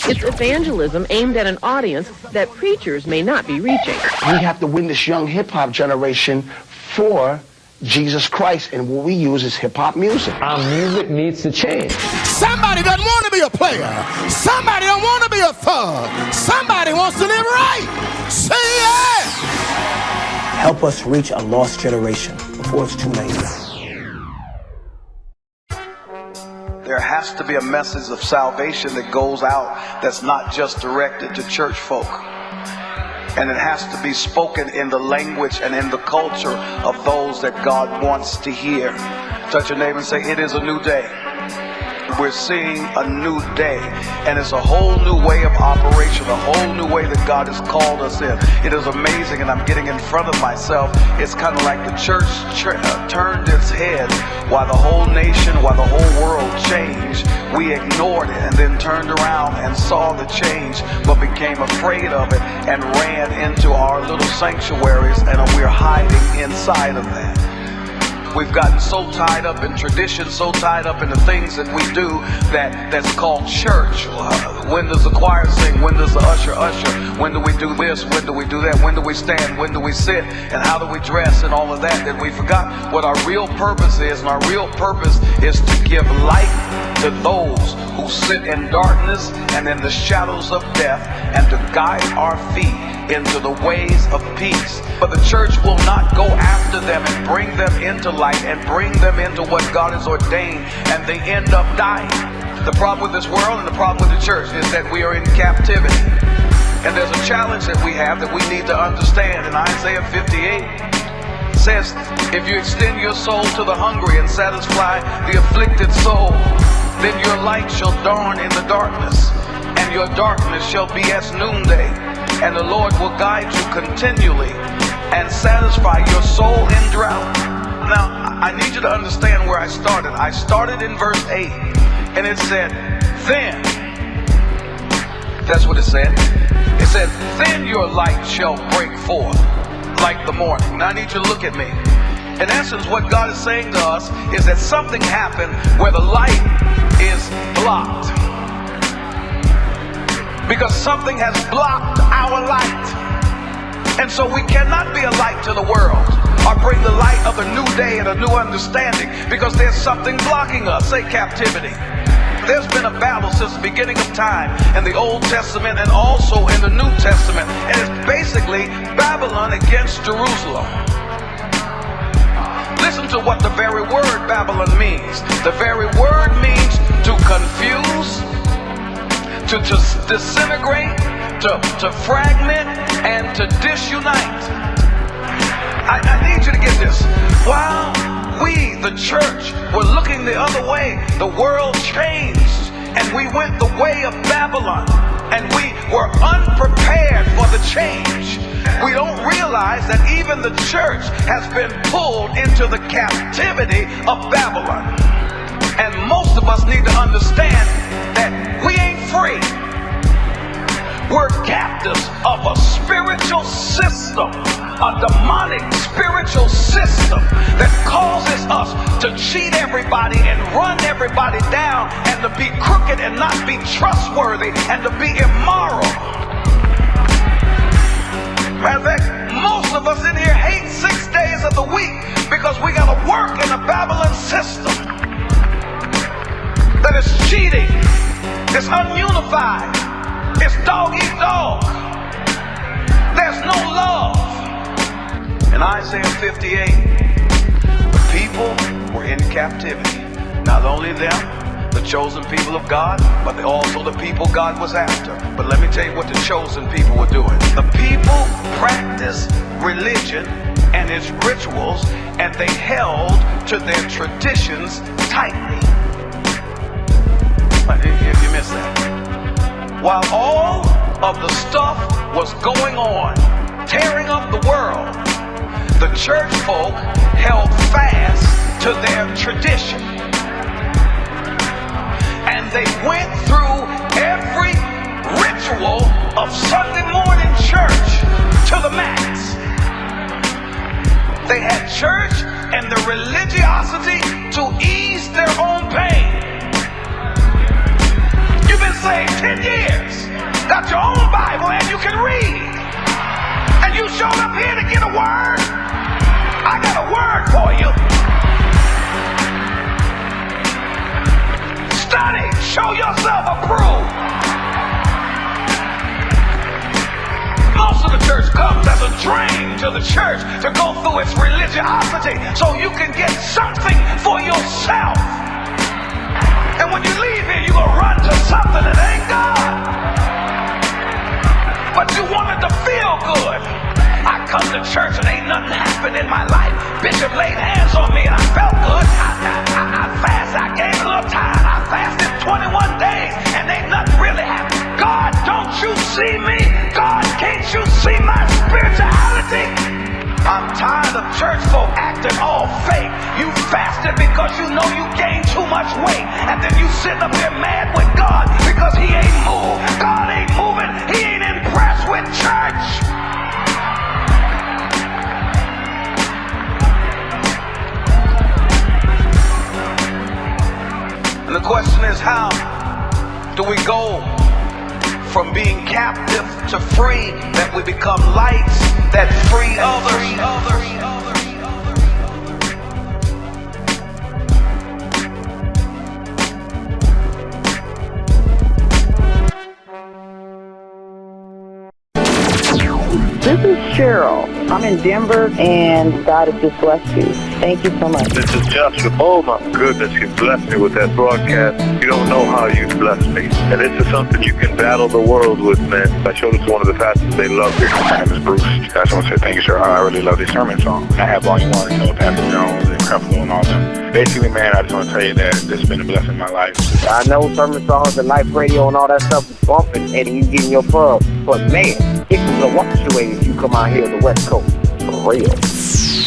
It's evangelism aimed at an audience that preachers may not be reaching. We have to win this young hip-hop generation for Jesus Christ, and what we use is hip-hop music. Our music needs to change. Somebody doesn't want to be a player. Somebody don't want to be a thug. Somebody wants to live right. Say yeah! Help us reach a lost generation before it's too late. There has to be a message of salvation that goes out that's not just directed to church folk. And it has to be spoken in the language and in the culture of those that God wants to hear. Touch your neighbor and say, it is a new day. We're seeing a new day, and it's a whole new way of operation, a whole new way that God has called us in. It is amazing, and I'm getting in front of myself. It's kind of like the church turned its head while the whole nation, while the whole world changed. We ignored it and then turned around and saw the change, but became afraid of it and ran into our little sanctuaries, and we're hiding inside of that. We've gotten so tied up in tradition, so tied up in the things that we do that's called church. When does the choir sing? When does the usher usher? When do we do this? When do we do that? When do we stand? When do we sit? And how do we dress? And all of that we forgot what our real purpose is. And our real purpose is to give light to those who sit in darkness and in the shadows of death, and to guide our feet into the ways of peace. But the church will not go after them and bring them into light and bring them into what God has ordained, and they end up dying. The problem with this world and the problem with the church is that we are in captivity. And there's a challenge that we have that we need to understand. In Isaiah 58 says, if you extend your soul to the hungry and satisfy the afflicted soul, then your light shall dawn in the darkness, and your darkness shall be as noonday. And the Lord will guide you continually and satisfy your soul in drought. Now, I need you to understand where I started. I started in verse 8, and it said, then. That's what it said. It said, then your light shall break forth like the morning. Now, I need you to look at me. In essence, what God is saying to us is that something happened where the light is blocked. Because something has blocked our light. And so we cannot be a light to the world or bring the light of a new day and a new understanding, because there's something blocking us. Say captivity. There's been a battle since the beginning of time in the Old Testament and also in the New Testament. And it's basically Babylon against Jerusalem. Listen to what the very word Babylon means. The very word means to confuse, to disintegrate, to fragment, and to disunite. I need you to get this. While we, the church, were looking the other way, the world changed, and we went the way of Babylon, and we were unprepared for the change. We don't realize that even the church has been pulled into the captivity of Babylon. And most of us need to understand that we ain't free. We're captives of a spiritual system, a demonic spiritual system that causes us to cheat everybody and run everybody down, and to be crooked and not be trustworthy, and to be immoral. Matter of fact, most of us in here hate 6 days of the week because we got to work in a Babylon system that is cheating, it's ununified, it's dog eat dog. There's no love. In Isaiah 58, the people were in captivity. Not only them, the chosen people of God, but also the people God was after. But let me tell you what the chosen people were doing. The people practiced religion and its rituals, and they held to their traditions tightly. You missed that. While all of the stuff was going on, tearing up the world, the church folk held fast to their tradition. And they went through every ritual of Sunday morning church to the max. They had church and the religiosity to ease their own pain. You've been saved 10 years. yourself approved. Most of the church comes as a drain to the church to go through its religiosity so you can get something for yourself. And when you leave here, you're going to run to something that ain't God. But you wanted to feel good. I come to church and ain't nothing happened in my life. Bishop laid hands on me and I felt good. I fasted. I gave a little time. I fasted 21 days and ain't nothing really happened. God, don't you see me? God, can't you see my spirituality? I'm tired of church folk acting all fake. You fasted because you know you gained too much weight. And then you sitting up here mad with God because he ain't moved. God ain't moving. He ain't impressed with church. And the question is, how do we go from being captive to free, that we become lights that free others? This is Cheryl. I'm in Denver, and God has just blessed you. Thank you so much. This is Joshua. Oh my goodness, you blessed me with that broadcast. You don't know how you blessed me. And this is something you can battle the world with, man. I showed it to one of the pastors. They loved it. My name is Bruce. I just want to say thank you, sir. I really love this sermon song. I have volume 1, Pastor Jones and Creflo and all them. Basically, man, I just want to tell you that this has been a blessing in my life. I know sermon songs and life radio and all that stuff is bumping and you getting your pub. But man, it was a wash away if you come out here to the West Coast. For real.